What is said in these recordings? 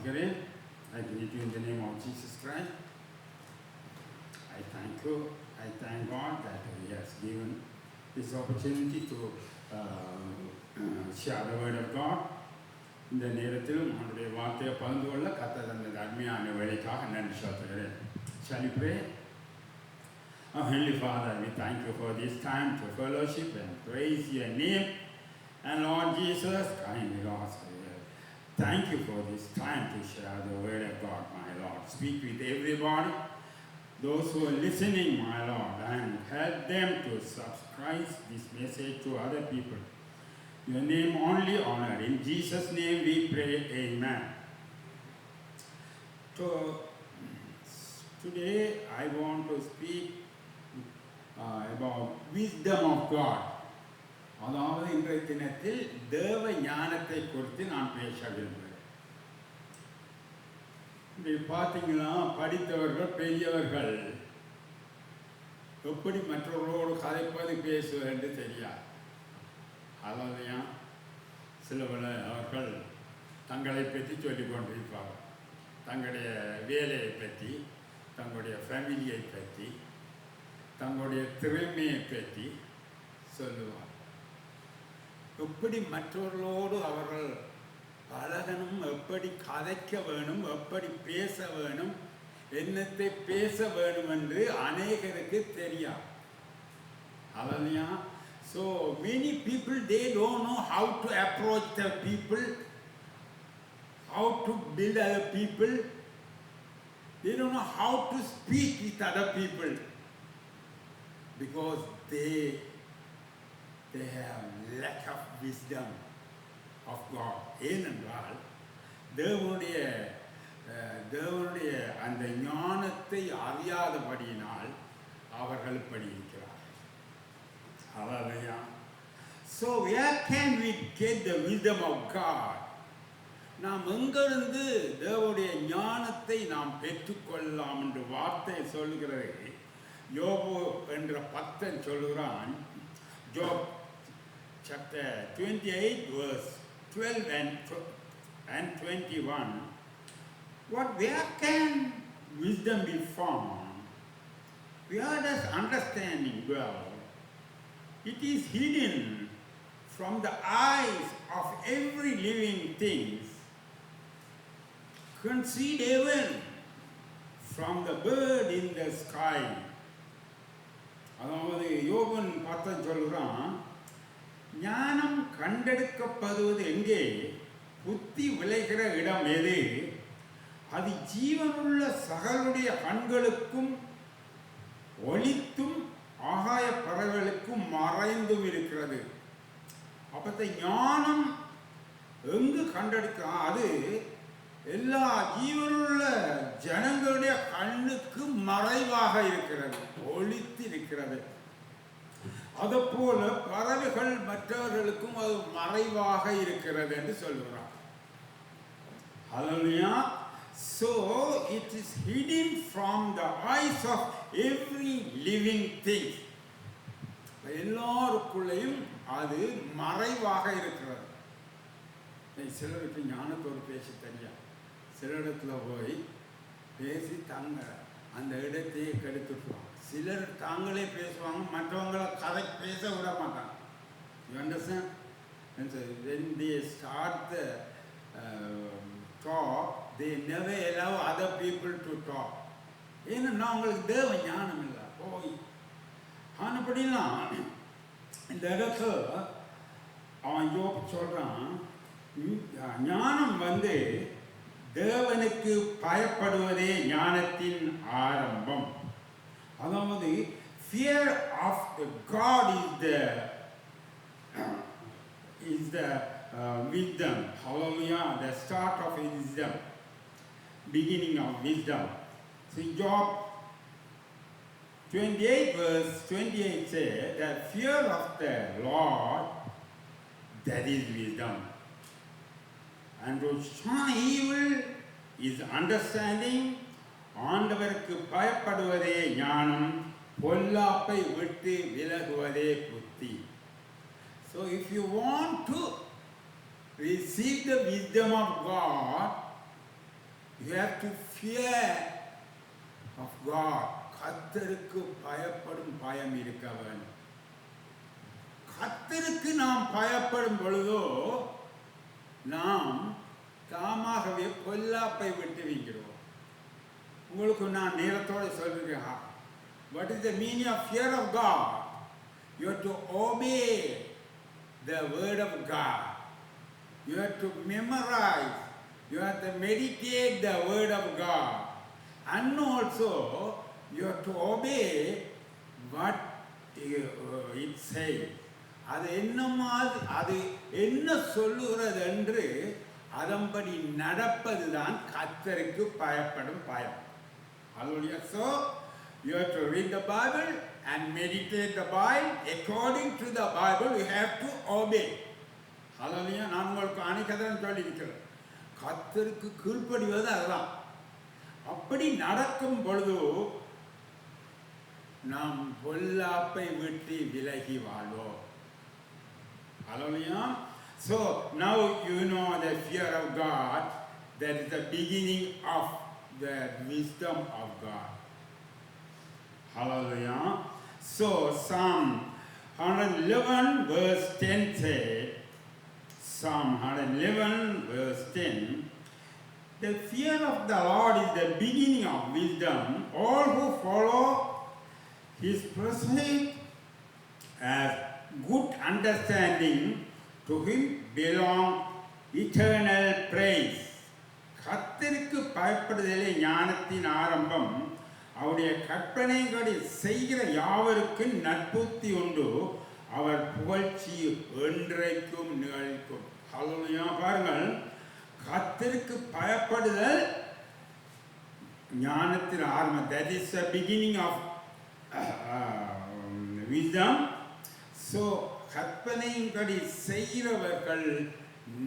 வாசிக்கிறேன். I greet you in the name of Jesus Christ. I thank you. I thank God that He has given this opportunity to share the word of God. இந்த நேரத்திலும் அவருடைய வார்த்தையை பகிர்ந்து கொள்ள கர்த்தர் தந்த அருமையான வேலைக்காக நன்றி செலுத்துகிறேன். Shall we pray? Our Heavenly Father, we thank you for this time to fellowship and praise your name. And Lord Jesus, kindly Lord, thank you for this time to share the word of God, my Lord. Speak with everybody, those who are listening, my Lord, and help them to subscribe this message to other people. Your name only honored. In Jesus' name we pray, amen. So, today I want to speak about wisdom of God. அதாவது இன்றைய தினத்தில் தேவ ஞானத்தை குறித்து நான் பேச விரும்புகிறேன். இப்படி பார்த்தீங்கன்னா படித்தவர்கள் பெரியவர்கள் எப்படி மற்றவர்களோடு கதைப்பது பேசுவது என்று தெரியாது. அதாவது சிலவள அவர்கள் தங்களை பற்றி சொல்லிக் கொண்டிருப்பார்கள். தங்களுடைய வேலையை பற்றி, தங்களுடைய ஃபேமிலியை பற்றி, தங்களுடைய திறமையை பற்றி சொல்லுவார். எப்படி மற்றவர்களோடு அவர்கள் பழகணும், எப்படி கதைக்க வேணும், எப்படி பேச வேணும், என்னத்தை பேச வேணும் என்று அநேகருக்கு தெரியாது. அதையா so many people they don't know how to approach the people, how to build other people, they don't know how to speak with other people because they have lack of wisdom of God. ஏனென்றால் தேவனுடைய அந்த ஞானத்தை அறியாதபடியினால் அவர்கள் இப்படி இருக்கிறார்கள். Hallelujah. So where can we get the wisdom of God? நாம் எங்கிருந்து தேவனுடைய ஞானத்தை நாம் பெற்றுக்கொள்ளலாம் என்று வார்த்தை சொல்லுகிறது. யோபு என்ற பக்தன் சொல்லுகிறான். Job chapter 28 verse 12 and 21. Where can wisdom be found? Where does understanding dwell? It is hidden from the eyes of every living thing, concealed even from the bird in the sky. அதாவது யோபன் பார்த்து சொல்கிறான், ஞானம் கண்டெடுக்கப்படுவது எங்கே, புத்தி விளைகிற இடம் எது, அது ஜீவனுள்ள சகலுடைய கண்களுக்கும் ஒளித்தும் ஆகாய பறவைகளுக்கும் மறைந்தும் இருக்கிறது. அப்போ ஞானம் எங்கு கண்டெடுக்க, அது எல்லா ஜீவனுள்ள ஜனங்களுடைய கண்ணுக்கு மறைவாக இருக்கிறது, ஒளித்து இருக்கிறது. அதுபோல பறவைகள் மற்றவர்களுக்கும் அது மறைவாக இருக்கிறது என்று சொல்லுகிறார். Hallelujah. So it is hidden from the eyes of every living thing. எல்லாருக்குள்ளேயும் அது மறைவாக இருக்கிறது. சிலருக்கு ஞானத்தோடு பேச தெரியாது. சில இடத்துல போய் பேசி தங்க அந்த இடத்தையே கெடுத்துட்டுருவாங்க. சிலர் தாங்களே பேசுவாங்க, மற்றவங்களை கதை பேச விட மாட்டாங்க. You understand? And so when they start the talk, they never allow other people to talk. ஏன்னா அவங்களுக்கு தேவ ஞானம் இல்லை. போய் ஆனப்படினா இந்த இடத்துல அவன் யோபு சொல்கிறான், ஞானம் தேவனுக்கு பயப்படுவதே ஞானத்தின் ஆரம்பம். அதாவது fear of God is the wisdom. Hallelujah. The start of wisdom, beginning of wisdom. So Job 28 verse 28 says that fear of the Lord, that is wisdom, and to shun evil is understanding. ஆண்டவருக்கு பயப்படுவதே ஞானம், பொல்லாப்பை விட்டு விலகுவதே புத்தி. So if you want to receive the wisdom of God, You have to fear of God. கர்த்தருக்கு பயப்படும் பயம் இருக்க வேண்டும். கர்த்தருக்கு நாம் பயப்படும் பொழுதோ நாம் தாமாகவே பொல்லாப்பை விட்டு வைக்கிறோம். உங்களுக்கு நான் நேரத்தோடு சொல்கிறேன். What is the meaning of fear of God? You have to obey the word of God. You have to memorize. You have to meditate the word of God. And also, you have to obey what it says. அது என்ன சொல்லுகிறது என்று அதன்படி நடப்பதுதான் கர்த்தருக்கு பயப்படும் பயம். Hallelujah. So, you have to read the Bible and meditate the Bible. According to the Bible, you have to obey. Hallelujah. நான் உங்களுக்கு அனைக்கதான் சொல்லியிருக்கிறேன். கர்த்தருக்கு கீழ்ப்படிவது அதுதான். அப்படி நடக்கும் பொழுது நாம் பொல்லாப்பை விட்டு விலகி வாழ்வோம். Hallelujah. So now you know the fear of God. That is the beginning of the wisdom of God. Hallelujah. So Psalm 111 verse 10 said, Psalm 111 verse 10, the fear of the Lord is the beginning of wisdom. All who follow his precepts have good understanding. To him belong eternal praise. கர்த்தருக்கு பயப்படுதலே ஞானத்தின் ஆரம்பம். அவருடைய கற்பனைகளை செய்கிற யாவருக்கும் நற்புத்தி உண்டு. அவர் புகழ்ச்சி என்றைக்கும் நிகழ்க்கும். ஹல்லேலூயா. பாருங்கள், கர்த்தருக்கு பயப்படுதல் ஞானத்தின் ஆரம்பம். That is the beginning of wisdom. So கற்பனையின்படி செய்கிறவர்கள்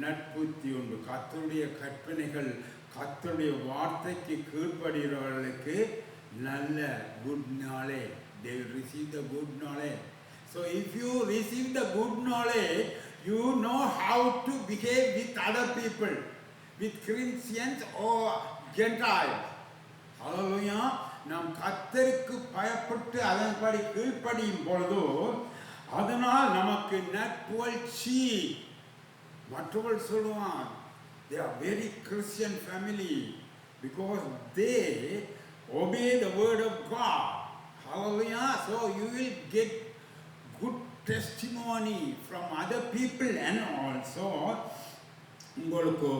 நற்புத்தி உண்டு. கர்த்தருடைய கற்பனைகள், கர்த்தருடைய வார்த்தைக்கு கீழ்ப்படுகிறவர்களுக்கு நல்ல good knowledge. They will receive the good knowledge. So if you receive the good knowledge, you know how to behave with other people, with Christians or Gentiles. Hallelujah. நாம் கர்த்தருக்கு பயப்பட்டு அதன்படி கீழ்ப்படியும் பொழுதோ அதனால் நமக்கு நற்புகழ்ச்சி. மற்றவர்கள் சொல்லுவான், they are very Christian family because they obey the word of God. Hallelujah. So you will get good testimony from other people and also உங்களுக்கு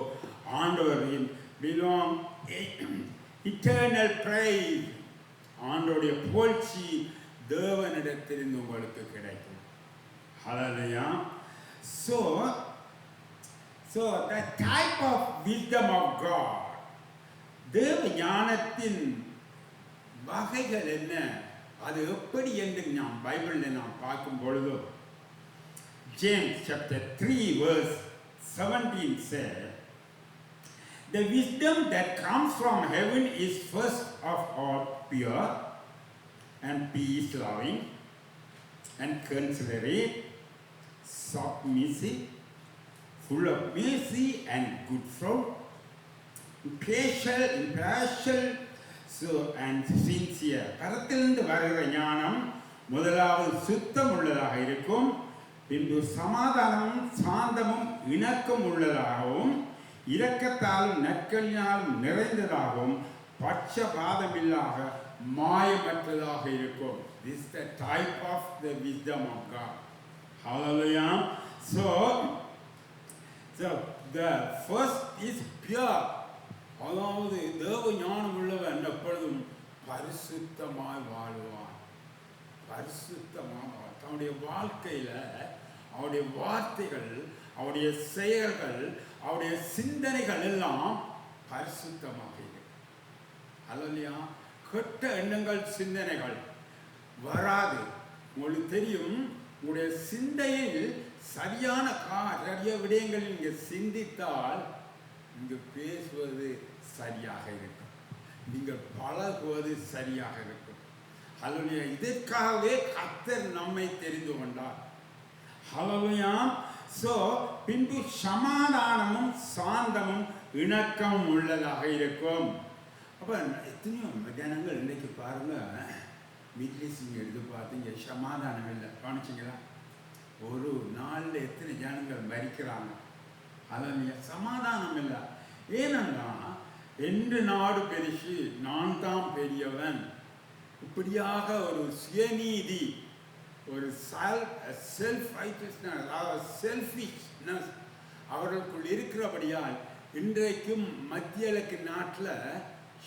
ஆண்டவரின் belong eternal praise. ஆண்டவருடைய புகழ்ச்சி தேவனிடத்திலிருந்து உங்களுக்கு கிடைக்கும். Hallelujah. So the type of wisdom of God, தேவ ஞானத்தின் வகைகள் என்ன, அது எப்படி என்று நாம் பைபிளில் நாம் பார்க்கும் பொழுது James chapter 3 verse 17 says, the wisdom that comes from heaven is first of all pure and peace-loving and considerate, submissive, full of mercy and good fruit, impartial, and sincere. கரத்திலிருந்து வருகிற ஞானம் முதலாவது சுத்தம் உள்ளதாக இருக்கும், பின்பு சமாதானமும் சாந்தமும் இணக்கம் உள்ளதாகவும் இரக்கத்தாலும் நற்கலினாலும் நிறைந்ததாகவும் பட்சபாதமில்லாத மாயமற்றதாக இருக்கும். This is the type of the wisdom of God. Hallelujah. So the first is pure. அதாவது தேவ ஞானம் உள்ளவன் எப்பொழுதும் பரிசுத்தமாய் வாழ்வான். பரிசுத்தமாக தன்னுடைய வாழ்க்கையில் அவருடைய வார்த்தைகள், அவருடைய செயல்கள், அவருடைய சிந்தனைகள் எல்லாம் பரிசுத்தமாக இருக்கு. அல்லையா, கெட்ட எண்ணங்கள் சிந்தனைகள் வராது. உங்களுக்கு தெரியும், உங்களுடைய சிந்தையில் சரியான நிறைய விடயங்கள் நீங்கள் சிந்தித்தால் நீங்கள் பேசுவது சரியாக இருக்கும், நீங்கள் பழகுவது சரியாக இருக்கும். அல்லையா, இதற்காகவே கர்த்தர் நம்மை தெரிந்து கொண்டார். ஹல்லேலூயா. So பின்பு சமாதானமும் சாந்தமும் இணக்கம் உள்ளதாக இருக்கும். அப்போ எத்தனையோ ஜனங்கள் இன்றைக்கு பாருங்கள், மிட்லிஸ்ட் எடுத்து பார்த்தீங்க, சமாதானம் இல்லை. கவனிச்சிங்களா? ஒரு நாளில் எத்தனை ஜனங்கள் மரிக்கிறாங்க, அதில் சமாதானம் இல்லை. ஏனென்னா என்று நாடு பெருசு, நான் தான் பெரியவன், இப்படியாக ஒரு சுயநீதி, ஒரு செல்ஃப் ரைட்டஸ்னஸ், செல்ஃபிஷ்னஸ் அவர்களுக்குள் இருக்கிறபடியால் இன்றைக்கும் மத்திய கிழக்கு நாட்டில்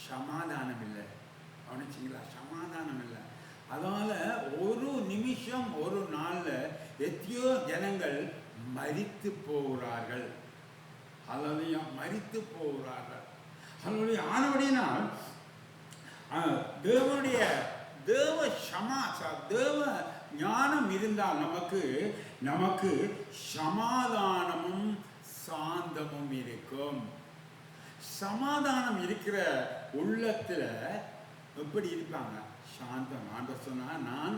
சமாதானம் இல்லை. கவனிச்சிங்களா? சமாதானம் இல்லை. அதனால் ஒரு நிமிஷம் ஒரு நாளில் எத்தனையோ ஜனங்கள் மரித்து போகிறார்கள். அல்லது மரித்து போகிறார்கள். அதனுடைய ஆனபடினால் தேவனுடைய தேவ ஞானம் இருந்தால் நமக்கு சமாதானமும் சாந்தமும் இருக்கும். சமாதானம் இருக்கிற உள்ளத்தில் எப்படி இருப்பாங்க? சாந்தம். ஆண்டவர் சொன்னால், நான்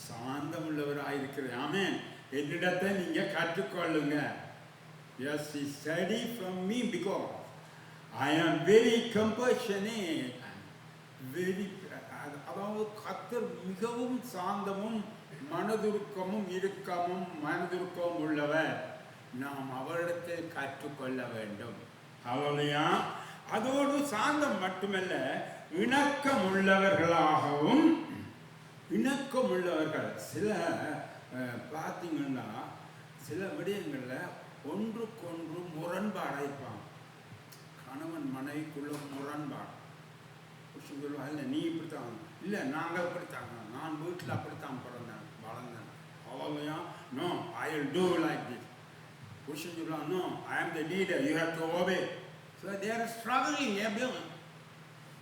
சாந்தம் உள்ளவராக இருக்கிறேன். ஆமென். என்னிடத்தை நீங்கள் கற்றுக்கொள்ளுங்க. Yes, he study from me because I am very compassionate. அதாவது கர்த்தர் மிகவும் சாந்தமும் மனதுருக்கமும் மனதுருக்கமும் உள்ளவர். நாம் அவரிடத்தில் கற்றுக்கொள்ள வேண்டும். ஹல்லேலூயா. அதோடு சாந்தம் மட்டுமல்ல, இணக்கம் உள்ளவர்களாகவும். இணக்கம் உள்ளவர்கள் சில பார்த்தீங்கன்னா சில விடயங்களில் ஒன்றுக்கொன்று முரண்பாடாயிருப்பாங்க. கணவன் மனைவிக்குள்ள முரண்பாடு. சொல்லுவாங்க, இல்லை நீ இப்படித்தான், இல்லை நாங்கள் இப்படித்தாங்க, நான் வீட்டில் அப்படித்தான் பிறந்தேன் வளர்ந்தேன். அவ்வளோயா? No, I will do like this. புருஷன் சொல்லுவாங்க, no, I am the leader, you have to obey. So they are struggling. எப்படியும்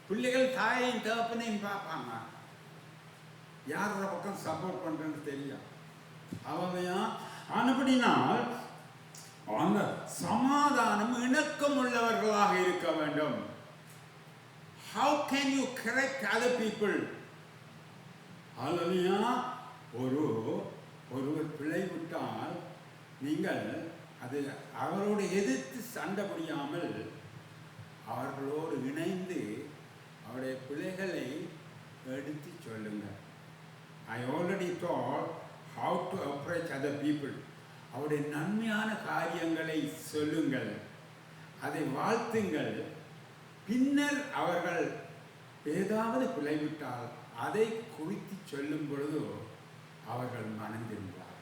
பிள்ளைகள் தாயையும் தகப்பனையும் பார்ப்பாங்க, யாரோட பக்கம் சப்போர்ட் பண்ணுறேன்னு தெரியும். அவ்வளோயா? ஆனபடினால் அந்த சமாதானம் இணக்கம் உள்ளவர்களாக இருக்க வேண்டும். How can you correct other people? ஹல்லேலூயா. ஒருவர் பிழை விட்டால் நீங்கள் அது அவரோடு எதிர்த்து சண்டை புரியாமல் அவர்களோடு இணைந்து அவருடைய பிழைகளை எடுத்து சொல்லுங்கள். I already taught how to approach other people. அவருடைய நன்மையான காரியங்களை சொல்லுங்கள், அதை வாழ்த்துங்கள். பின்னர் அவர்கள் ஏதாவது பிழைவிட்டால் அதை குறித்து சொல்லும் பொழுது அவர்கள் மனம் திரும்புவார்.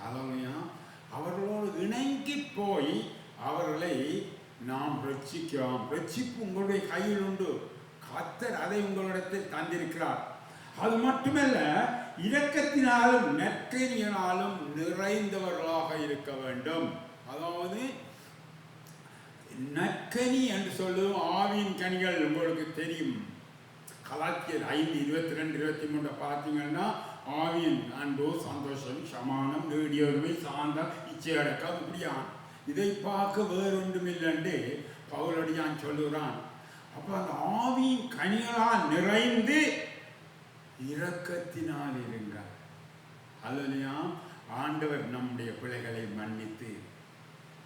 ஹல்லேலூயா. அவர்களோடு இணங்கி போய் அவர்களை நாம் ரட்சிக்கிறோம். ரட்சிப்பு உங்களுடைய கையில் உண்டு. கர்த்தர் அதை உங்களிடத்தில் தந்திருக்கிறார். அது மட்டுமல்ல, இரக்கத்தினாலும் நற்கனியினாலும் நிறைந்தவர்களாக இருக்க வேண்டும். அதாவது நற்கனி என்று சொல்லும் ஆவியின் கனிகள் உங்களுக்கு தெரியும். கலாத்தியர் 5:22-23 பார்த்தீங்கன்னா, ஆவியின் அன்பு, சந்தோஷம், சமானம், நீடியொருமை, சாந்தம், இச்சையடக்கம், இப்படியான். இதை பார்க்க வேறொன்றும் இல்லைன்னு பவுலடியான் சொல்லுகிறான். அப்போ அந்த ஆவியின் கனிகளால் நிறைந்து இரக்கத்தினால் இருங்கள். அல்லையா? ஆண்டவர் நம்முடைய பிள்ளைகளை மன்னித்து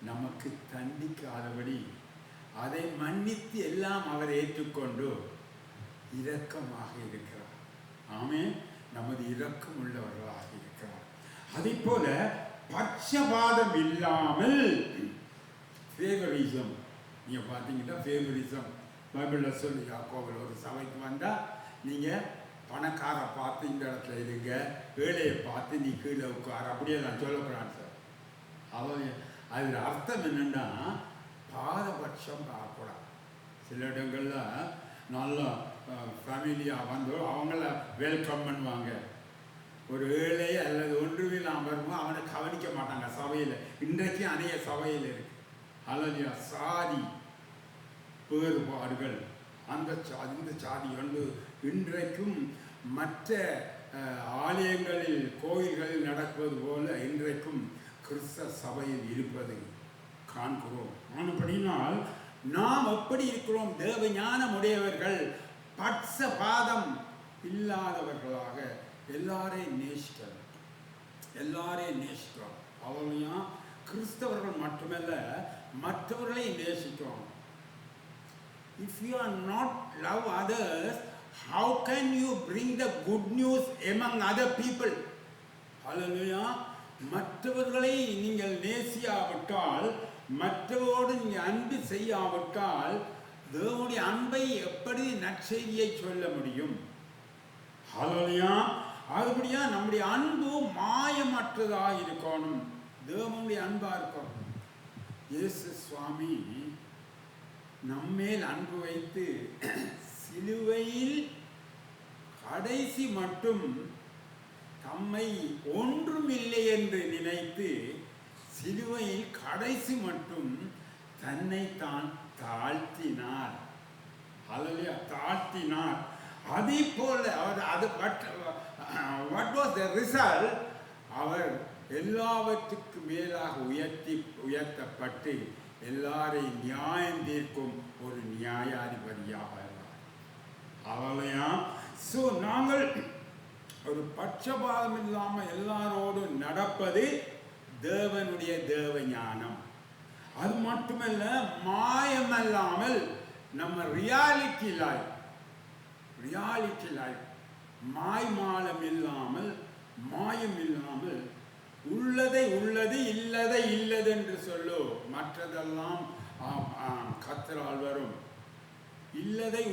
நமக்கு தண்டிக்காதபடி அதை மன்னித்து எல்லாம் அவர் ஏற்றுக்கொண்டு இரக்கமாக இருக்கிறார். ஆமென். நமது இரக்கம் உள்ளவர்களாக இருக்கிறார். அதே போல பட்சபாதம் இல்லாமல் ஃபேவரிசம். நீங்கள் பார்த்தீங்கன்னா ஃபேவரிசம் பைபிளில் சொல்லி, யாக்கோபில் ஒரு சபைக்கு வந்தால் நீங்கள் பணக்காரை பார்த்து இந்த இடத்துல இருங்க, ஏழையை பார்த்து நீ கீழே உட்கார், அப்படியே நான் சொல்லப்படுறான் சார். அவன் அதில் அர்த்தம் என்னென்னா, பாரபட்சம் பார்க்கக்கூடாது. சில இடங்களில் நல்லா ஃபேமிலியாக வந்து அவங்கள வெல்கம் பண்ணுவாங்க. ஒரு ஏழை அல்லது ஒன்றுமில்லாமல் வரும்போது அவனை கவனிக்க மாட்டாங்க சபையில். இன்றைக்கு அநேக சபையில் இருக்கு. அல்லது சாதி வேறுபாடுகள், அந்த சாதி ஒன்று இன்றைக்கும் மற்ற ஆலயங்களில் கோயில்களில் நடப்பது போல இன்றைக்கும் கிறிஸ்தவ சபையில் இருப்பதை காண்கிறோம். ஆனபடினால் நாம் எப்படி இருக்கிறோம்? தேவ ஞானம் உடையவர்கள், பட்சபாதம் இல்லாதவர்களாக எல்லாரையும் நேசிக்கிறோம். அவளையும் கிறிஸ்தவர்கள் மட்டுமல்ல, மற்றவர்களை நேசிக்கணும். If you are not love others, how can you bring the good news among other people? Hallelujah. மற்றவர்களை நீங்கள் நேசியாவிட்டால், மற்றவரோடு நீங்கள் அன்பு செய்யாவிட்டால், தேவனுடைய அன்பை எப்படி நற்செய்தியை சொல்ல முடியும்? ஹல்லேலூயா. அதுபடியா நம்முடைய அன்பு மாயமற்றதாக இருக்கணும். தேவனுடைய அன்பா இருக்கணும். இயேசு சுவாமி நம்மேல் அன்பு வைத்து சிலுவையில் கடைசி மட்டும் தம்மை ஒன்றுமில்லை என்று நினைத்து சிலுவையில் கடைசி மட்டும் தன்னை தான் தாழ்த்தினார். ஹல்லேலூயா. தாழ்த்தினார். அதே போல அது வாட் வாஸ் த ரிசல்ட்? அவர் எல்லாவற்றுக்கு மேலாக உயர்த்தப்பட்டு எல்லாரையும் நியாயம் தீர்க்கும் ஒரு நியாயாதிபதியாக இருந்தார். ஹல்லேலூயா. ஸோ நாங்கள் ஒரு பட்சபாதம் இல்லாமல் எல்லாரோடும் நடப்பது தேவனுடைய தேவ ஞானம். அது மட்டுமல்ல, மாயமல்லாமல் நம்ம ரியாலிட்டி லைஃப் மாய்மாலம் இல்லாமல், மாயம் இல்லாமல், உள்ளதை உள்ளது, இல்லதை இல்லது என்று சொல்லு. மற்றதெல்லாம் கர்த்தரால் வரும். இல்லதை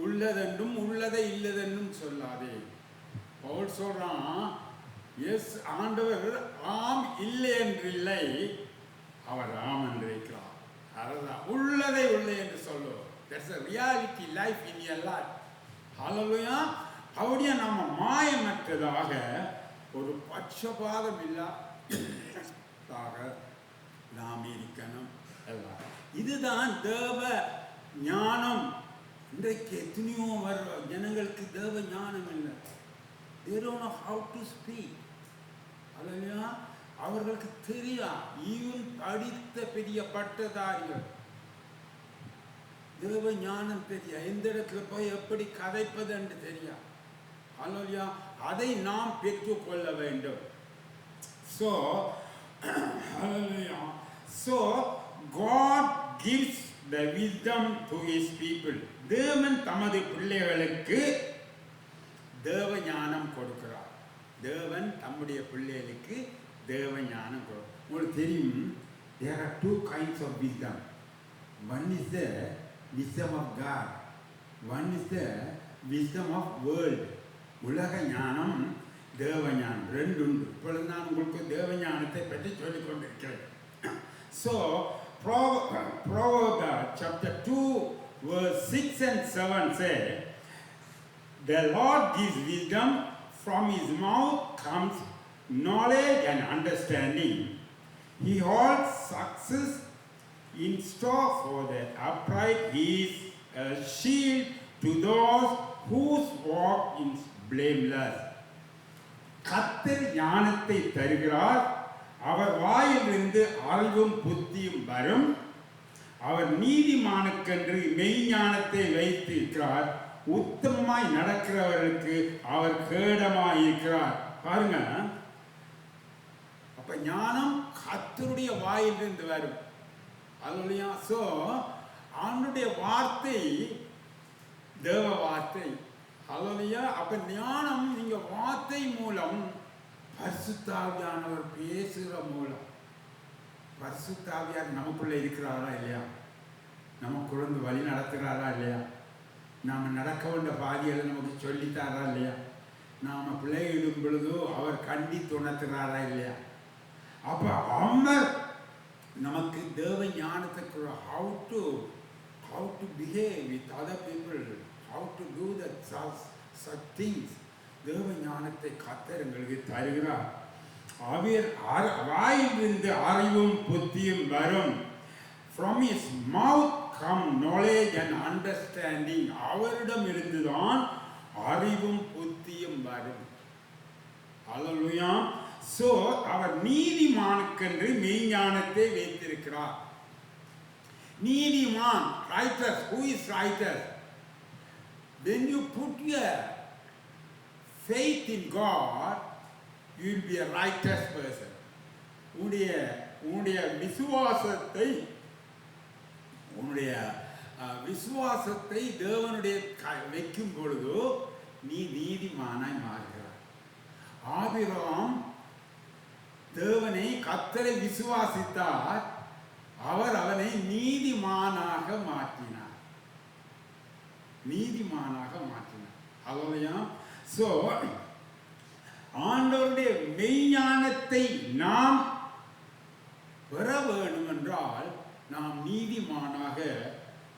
உள்ளதென்றும் உள்ளதை இல்லதென்றும் சொல்லாதே. பவுல் சொல்றான், எஸ் ஆண்டவர் ஆம் இல்லை என்று இல்லை, அவர் ஆம் என்று இருக்கிறார். அதுதான் உள்ளதை உள்ளே என்று சொல்லு. That's a reality life in your life. ஹல்லேலூயா. அப்படியே நம்ம மாயமற்றதாக ஒரு பட்சபாதம் இல்லாதாக நாம் இருக்கணும். இதுதான் தேவ ஞானம். இன்றைக்கு எத்தனையோ ஜனங்களுக்கு தேவ ஞானம் இல்லை. They don't know how to speak. ஹல்லேலூயா. அவர்களுக்கு தெரியா. ஈவன் படித்த பெரிய பட்டதாரிகள் தேவ ஞானம் தெரியா. எந்த இடத்துல போய் எப்படி கதைப்பது என்று தெரியா. ஹல்லேலூயா. அதை நாம் பெற்றுக்கொள்ள வேண்டும். So hallelujah. So God gives the wisdom to his people. தேவன் தமது பிள்ளைகளுக்கு தேவ ஞானம் கொடுக்கிறார். தேவன் தம்முடைய பிள்ளைகளுக்கு தேவ ஞானம் கொடுக்கிறார். உங்களுக்கு தெரியும், there are two kinds of wisdom. One is the wisdom of God. One is the wisdom of world. உலக ஞானம், தேவ ஞானம் ரெண்டு உண்டு. இப்பொழுது நான் உங்களுக்கு தேவ ஞானத்தை பற்றி சொல்லிக் கொண்டிருக்கிறேன். So Proverbs chapter 2 verse 6 and 7 say, the Lord gives wisdom, from his mouth comes knowledge and understanding. He holds success in store for the upright. He is a shield to those whose walk is blameless. கர்த்தர் ஞானத்தை தருகிறார். அவர் வாயிலிருந்து அறிவும் புத்தியும் வரும். அவர் நீதிமானுக்கென்று மெய்ஞானத்தை வைத்திருக்கிறார். உத்தமமாய் நடக்கிறவர்களுக்கு அவர் கேடமாய் இருக்கிறார். பாருங்க, அப்ப ஞானம் கர்த்தருடைய வாயிலிருந்து வரும். அல்லேலூயா. சோ ஆண்டவருடைய வார்த்தை தேவ வார்த்தை. அல்லேலூயா. அப்ப ஞானம் நீங்க வார்த்தை மூலம், பரிசுத்த ஆவியானவர் பேசுகிற மூலம். பரிசுத்த ஆவியார் நமக்குள்ள இருக்கிறாரா இல்லையா? நமக்குள்ள வழி நடத்துகிறாரா இல்லையா? நாம் நடக்க வேண்டிய பாதிகளை நமக்கு சொல்லித்தாரா இல்லையா? நாம் பிள்ளையிடும் பொழுதோ அவர் கண்டித்து உணர்த்துகிறாரா இல்லையா? அப்ப அவர் நமக்கு தேவ ஞானத்துக்கு how to behave with other people, how to do that such things. தேவ ஞானத்தை கர்த்தர் எங்களுக்கு தருகிறார். அவர் வாயிலிருந்து அறிவும் புத்தியும் வரும். From his mouth come knowledge and understanding. அவரிடம் இருந்துதான் அறிவும் புத்தியும் வரும். ஹல்லேலூயா. So அவர் நீதிமானுக்கென்று மெய்ஞானத்தை வைத்திருக்கிறார். நீதிமான், righteous. Who is righteous? When you put your faith in God, you will be a righteous person. உடைய உன்னுடைய விசுவாசத்தை தேவனுடைய வைக்கும் பொழுது நீ நீதிமானாய் மாறுகிறாய். ஆபிரகாம் தேவனை கர்த்தரை விசுவாசித்தார், அவர் அவனை நீதிமானாக மாற்றினார். அல்லையா? சோ ஆண்டவருடைய மெய்ஞானத்தை நாம் பெற வேண்டும் என்றால் நாம் நீதிமானாக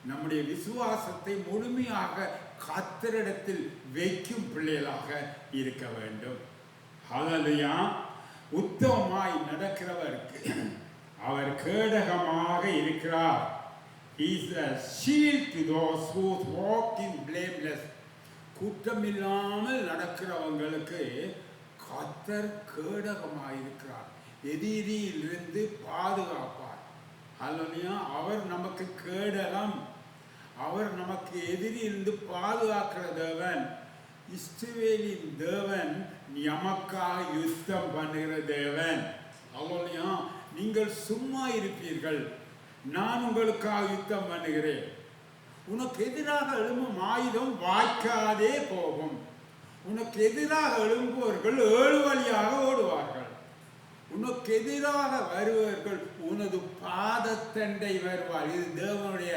நம்முடைய விசுவாசத்தை முழுமையாக கர்த்தரிடத்தில் வைக்கும் பிள்ளைகளாக இருக்க வேண்டும். ஹல்லேலூயா. உத்தமமாய் நடக்கிறவருக்கு அவர் கேடகமாக இருக்கிறார். He is a shield to those who walk in blameless. குற்றமில்லாமல் நடக்கிறவங்களுக்கு கர்த்தர் கேடகமாக இருக்கிறார். எதிரியிலிருந்து பாதுகாப்பார். ஹல்லேலூயா. அவர் நமக்கு கேடகம், அவர் நமக்கு எதிரியிலிருந்து பாதுகாக்கிற தேவன். இஸ்ரவேலின் தேவன் நமக்காக யுத்தம் பண்ணுகிற தேவன். அல்லேலூயா. நீங்கள் சும்மா இருப்பீர்கள், நான் உங்களுக்காக யுத்தம் பண்ணுகிறேன். உனக்கு எதிராக எழும்பும் ஆயுதம் வாய்க்காதே போகும். உனக்கு எதிராக எழும்புவர்கள் 7 வழியாக ஓடுவார்கள். உனக்கு எதிராக வருவர்கள் உனது பாதத்தண்டை வருவார். இது தேவனுடைய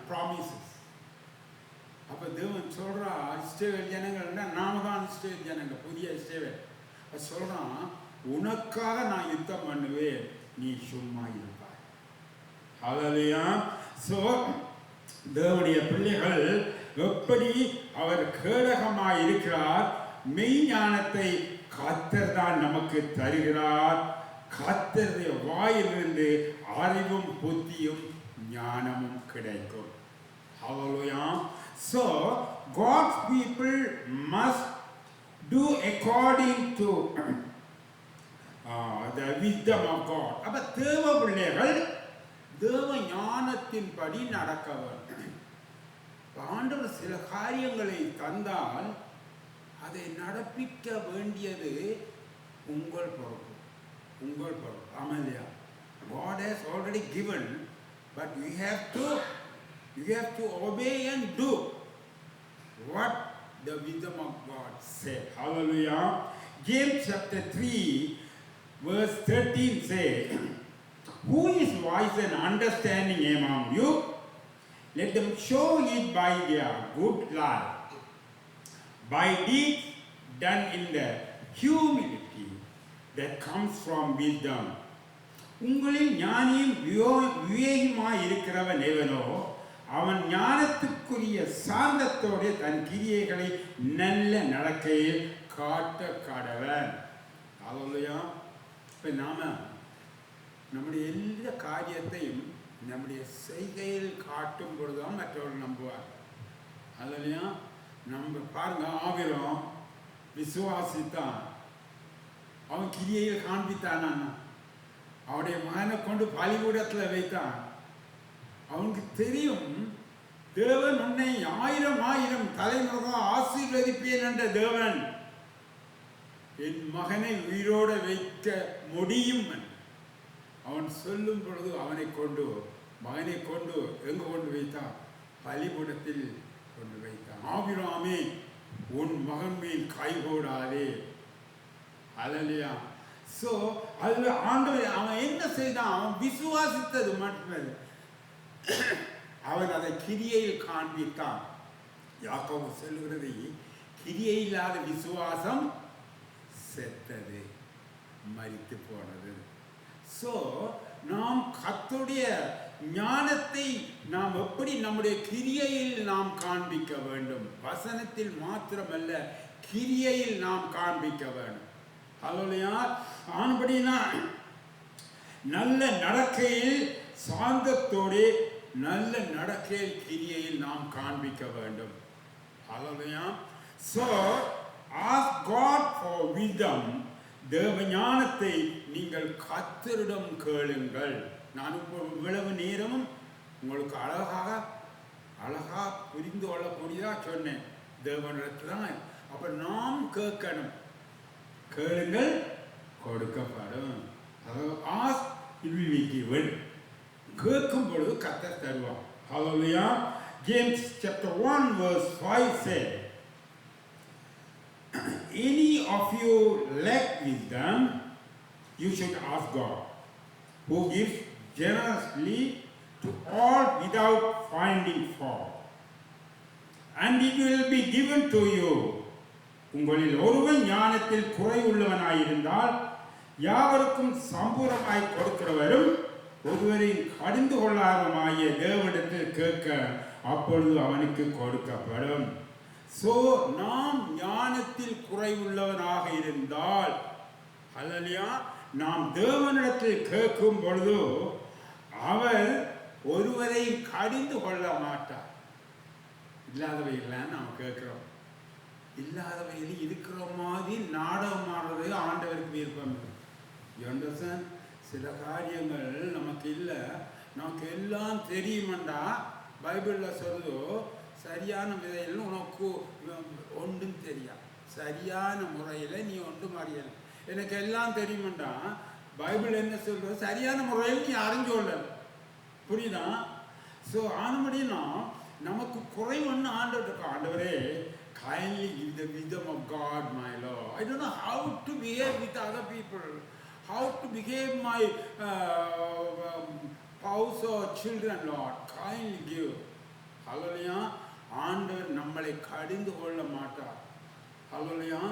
ப்ராமிசஸ். அப்ப தேவன் சொல்றா, இஸ்ரவேல் ஜனங்கள்னா நாம தான் இஸ்ரவேல் ஜனங்கள், புதிய இஸ்ரவேல். சொல்றான், உனக்காக நான் யுத்தம் பண்ணுவேன், நீ சும்மா இருப்பாய். ஹல்லேலூயா. சோ தேவனுடைய பிள்ளைகள் எப்படி அவர் கேடகமாய் இருக்கிறார், மெய்ஞானத்தை கர்த்தர் தான் நமக்கு தருகிறார். கர்த்தருடைய வாயிலிருந்து அறிவும் புத்தியும் ஞானமும் கிடைக்கும். Hallelujah. So God's people must do according to the wisdom of God. அப்ப தேவ பிள்ளைகள் தேவ ஞானத்தின்படி நடக்க வேண்டும். ஆண்டவர் சில காரியங்களை தந்தால் அதை நடப்பிக்க வேண்டியது உங்கள் பொறுப்பு. ஆமாம். God has already given, but you have to obey and do what the wisdom of God said. Hallelujah. James chapter 3 verse 13 says, who is wise and understanding among you? Let them show it by their good life, by deeds done in the humility that comes from wisdom. உங்களில் ஞானியும் விவேகமாய் இருக்கிறவன் எவனோ அவன் ஞானத்துக்குரிய சாந்தத்தோடு தன் கிரியைகளை நல்ல நடக்கையில் காட்ட கடவன். அல்லேலூயா. இப்போ நாம நம்முடைய எல்லா காரியத்தையும் நம்முடைய செய்கையில் காட்டும் பொழுதுதான் மற்றவர்கள் நம்புவார். அல்லேலூயா. நம்ம பாருங்க, ஆபிரகாம் விசுவாசித்தான், அவன் கிரியையில் காண்பித்தான். அவனுடைய மகனை கொண்டு பலிபீடத்தில் வைத்தான். அவனுக்கு தெரியும், தேவன் உன்னை 1000 தலைமுறை ஆசீர்வதிப்பேன் என்ற தேவன் என் மகனை உயிரோடு வைக்க முடியும். அவன் சொல்லும் பொழுது மகனை கொண்டு எங்கு கொண்டு வைத்தான்? பலிபீடத்தில் கொண்டு வைத்தான். ஆபிரகாமே, உன் மகன் மேல் கை போடாதே. அல்லேலூயா. சோ அதுல ஆண்டவர் அவன் என்ன செய்தான்? அவன் விசுவாசித்தது மட்டுமல்ல, அவன் அதை கிரியையில் காண்பித்தான். யாக்கோபு சொல்லுகிறது, கிரியை இல்லாத விசுவாசம் செத்தது, மரித்து போனது. சோ நாம் கர்த்தருடைய ஞானத்தை நாம் எப்படி நம்முடைய கிரியையில் நாம் காண்பிக்க வேண்டும். வசனத்தில் மாத்திரமல்ல, கிரியையில் நாம் காண்பிக்க வேண்டும். ஹல்லேலூயா. ஆனபடினா நல்ல நடக்கையில் சாந்தத்தோடு நல்ல நடக்கையில் கிரியையில் நாம் காண்பிக்க வேண்டும். ஹல்லேலூயா. So ask God for wisdom. தேவ ஞானத்தை நீங்கள் கர்த்தரிடம் கேளுங்கள். நான் இவ்வளவு நேரமும் உங்களுக்கு அழகா புரிந்து கொள்ளக்கூடியதா சொன்னேன். தேவனிடத்தில் தான். அப்ப நாம் கேட்கணும். கேளுங்கள், கொடுக்கப்படும். ask it will be given. கேட்கும் பொழுது கர்த்தர் தருவார். Hallelujah. James chapter 1 verse 5 said, any of you lack wisdom, you should ask God, who gives generously to all without finding fault, and it will be given to you. உங்களில் ஒருவன் ஞானத்தில் குறைவுள்ளவனாயிருந்தால் யாவருக்கும் சம்பூரமாய் கொடுக்கிறவரும் ஒருவரின் கடிந்து கொள்ளாதமாகிய தேவனிடத்தில் கேட்க அப்பொழுது அவனுக்கு கொடுக்கப்படும். சோ நாம் ஞானத்தில் குறைவுள்ளவனாக இருந்தால், ஹல்லேலூயா, நாம் தேவனிடத்தில் கேட்கும் பொழுது அவர் ஒருவரை கடிந்து கொள்ள மாட்டார். இல்லாதவைகள்லாம் நாம் கேட்கிறோம். இல்லாதவைகள் இருக்கிற மாதிரி நாடகம் ஆடுறது ஆண்டவருக்கு விருப்பம். சில காரியங்கள் நமக்கு இல்லை, நமக்கு எல்லாம் தெரியுமெண்டா பைபிளில் சொல்லுதோ சரியான விதையில் உனக்கு ஒன்றும் தெரியாது, சரியான முறையில் நீ ஒன்றும் அறியலை. எனக்கு எல்லாம் தெரியுமெண்டா பைபிள் என்ன சொல்றது, சரியான முறையில் நீ அறிஞ்சு கொள்ள. புரியுதா? ஸோ ஆனபடினா நமக்கு குறைவொன்று ஆண்டவருக்கு, ஆண்டவரே kindly give the wisdom of God, my Lord. I don't know how to behave with other people, how to behave my spouse or children, Lord. Kindly give. Hallelujah. ஆண்டவர் நம்மளை கடிந்து கொள்ள மாட்டார். Hallelujah.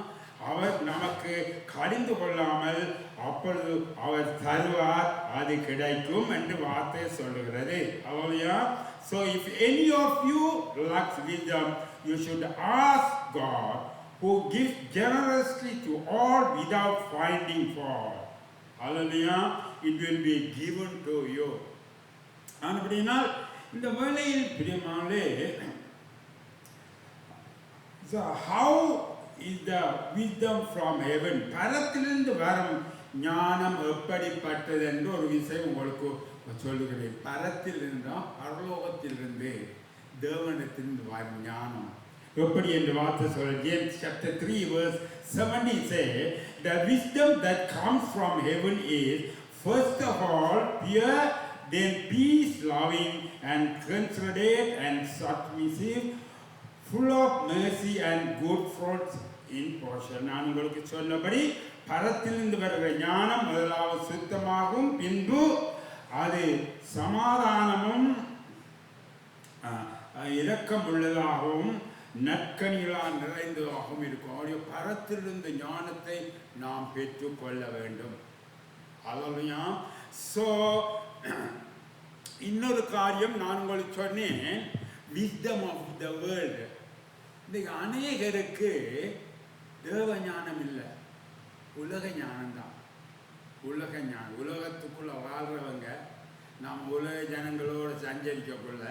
அவர் நமக்கு கடிந்து கொள்ளாமல் அப்பொழுது அவர் தருவார், அது கிடைக்கும் என்று வார்த்தை சொல்லுகிறது. Hallelujah. So if any of you lacks wisdom, you should ask God, who gives generously to all without finding fault. Hallelujah. It will be given to you. அப்படினால் இந்த வேளையில் பிரியமானே, so how is the wisdom from heaven? பரத்திலிருந்து வரும் ஞானம் எப்படிப்பட்டது என்று ஒரு விஷயம் உங்களுக்கு சொல்லுகிறேன். பரத்திலிருந்தா பரலோகத்திலிருந்து தேவனிடத்திலிருந்து வரும் ஞானம் எப்படி என்று வார்த்தை சொல்ல. James chapter 3 verse 70 say, the wisdom that comes from heaven is first of all pure, then peace loving and considerate and submissive, full of mercy and good fruits in portion. நான் உங்களுக்கு சொன்னபடி பரத்திலிருந்து வருகிற ஞானம் முதலாவது சுத்தமாகும், பின்பு அது சமாதானமும் இரக்கம் உள்ளதாகவும் நற்கனிகளால் நிறைந்ததாகவும் இருக்கும். அவருடைய பரத்திலிருந்து ஞானத்தை நாம் பெற்றுக்கொள்ள வேண்டும். அல்லேலூயா. ஸோ இன்னொரு காரியம் நான் உங்களுக்கு சொன்னேன், விஸ்டம் ஆஃப் த வேர்ல்டு. இன்றைக்கு அநேகருக்கு தேவ ஞானம் இல்லை, உலக ஞானம்தான். உலக ஞானம், உலகத்துக்குள்ளே வாழ்கிறவங்க, நாம் உலக ஜனங்களோடு சஞ்சரிக்கக்குள்ள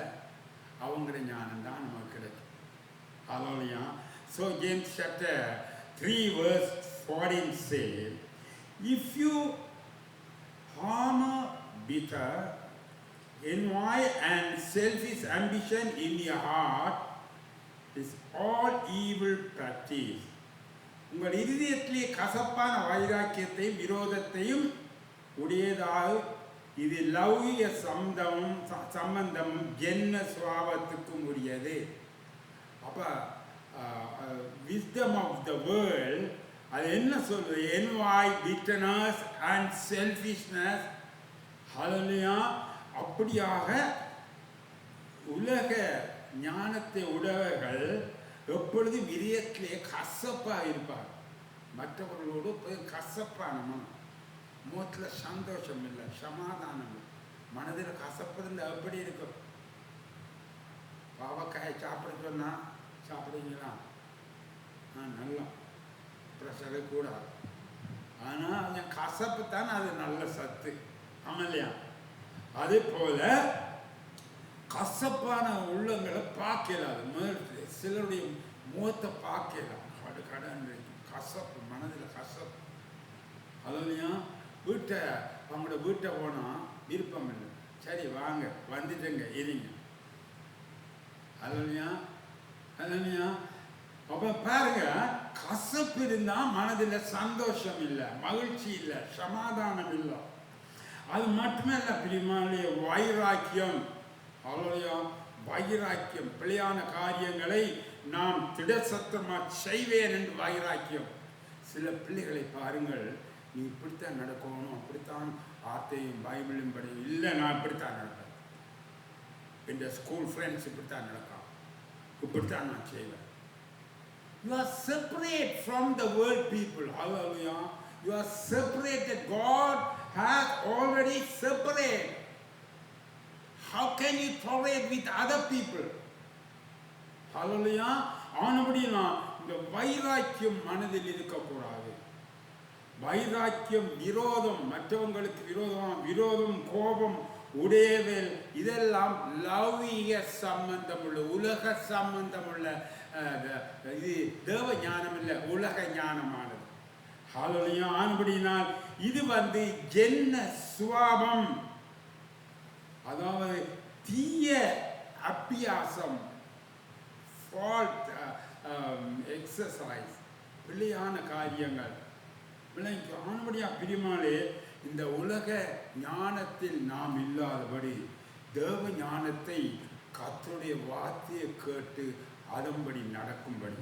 அவங்களோட ஞானம் தான் நமக்கு கிடைக்கும். Hallelujah. So James chapter 3 verse 14 says, if you harbor bitter envy and selfish ambition in your heart, is all evil practice. உங்கள் இருதயத்திலே கசப்பான வைராக்கியத்தையும் விரோதத்தையும் உடையதாக இது லௌகிக சம்பந்தமும் ஜென்ம சுவாபத்துக்கும் உரியது. அப்போ wisdom of the world அது என்ன சொல்றது? envy, bitterness and selfishness. Hallelujah. அப்படியாக உலக ஞானத்தை உடையவர்கள் எப்பொழுதும் இதயத்திலே கசப்பாக இருப்பார். மற்றவர்களோடு கசப்பான மனம், முகத்தில் சந்தோஷம் இல்லை, சமாதானம் இல்லை, மனதில் கசப்பு இருந்தால் எப்படி இருக்கும்? பாவக்காயை சாப்பிட சொன்னால் சாப்பிடுவீங்களா? நல்லா ப்ரெஷரு கூடாது. ஆனால் அது கசப்பு தான், அது நல்ல சத்து. ஆமாம் இல்லையா? அதே போல கசப்பான உள்ளங்களை பார்க்கலாது. சிலருடைய முகத்தை பார்க்கலாம், கடன் கசப்பு, மனதில் கசப்பு. அதுலையா வீட்டை, அவங்களோட வீட்டை போனால் விருப்பம் இல்லை. சரி வாங்க, வந்துட்டேங்க, இருங்க. அதுலையா அதுலையா அப்போ பாருங்க, கசப்பு இருந்தால் மனதில் சந்தோஷம் இல்லை, மகிழ்ச்சி இல்லை, சமாதானம் இல்லை. அது மட்டுமல்ல பிரியமானே, வைராக்கியம். ஹல்லேலூயா. வைராக்கியம், பிழையான காரியங்களை நாம் திடசத்திரமாக செய்வேன் என்று வைராக்கியம். சில பிள்ளைகளை பாருங்கள், நீ இப்படித்தான் நடக்கணும், அப்படித்தான் ஆத்தையும் பைபிளும் படி இல்லை, நான் இப்படித்தான் நடப்பேன், என் ஸ்கூல் ஃப்ரெண்ட்ஸ் இப்படித்தான் நடக்கும், இப்படித்தான் நான் செய்வேன். You are separate from the world people. Hallelujah. You are separated. God has already separated. How can you tolerate with other people? Hallelujah. ஆனபடினா இந்த வைராக்கியம் மனதில் இருக்கக்கூடாது. வைராக்கியம் விரோதம், மற்றவங்களுக்கு விரோதம், கோபம், உடையவேல், இதெல்லாம் லௌகிக சம்பந்தமுள்ள, உலக சம்பந்தமுள்ள, இது தேவ ஞானம் இல்லை, உலக ஞானமானது. ஹல்லேலூயா. ஆனபடினால் இது ஜென்ன சுவாபம், அதாவது தீய அபியாசம், ஃபால்ட் எக்ஸசைஸ், பிள்ளையான காரியங்கள் விளங்கி. ஆனபடியா பிரியமானே, இந்த உலக ஞானத்தில் நாம் இல்லாதபடி தேவ ஞானத்தை கர்த்தருடைய வார்த்தையை கேட்டு அதன்படி நடக்கும்படி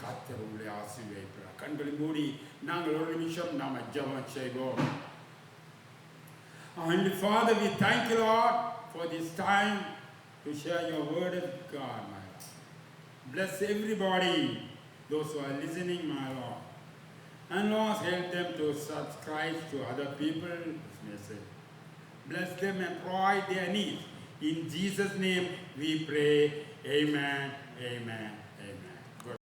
கர்த்தர் உங்களை ஆசீர்வதிப்பார். கண்களை மூடி நாங்கள் ஒரு நிமிஷம் நாம் ஜெபம் செய்வோம். Heavenly Father, we thank you, Lord, for this time to share your word of God, my Lord. Bless everybody, those who are listening, my Lord. And Lord, help them to subscribe to other people's message. Bless them and provide their needs. In Jesus' name we pray. Amen. Amen.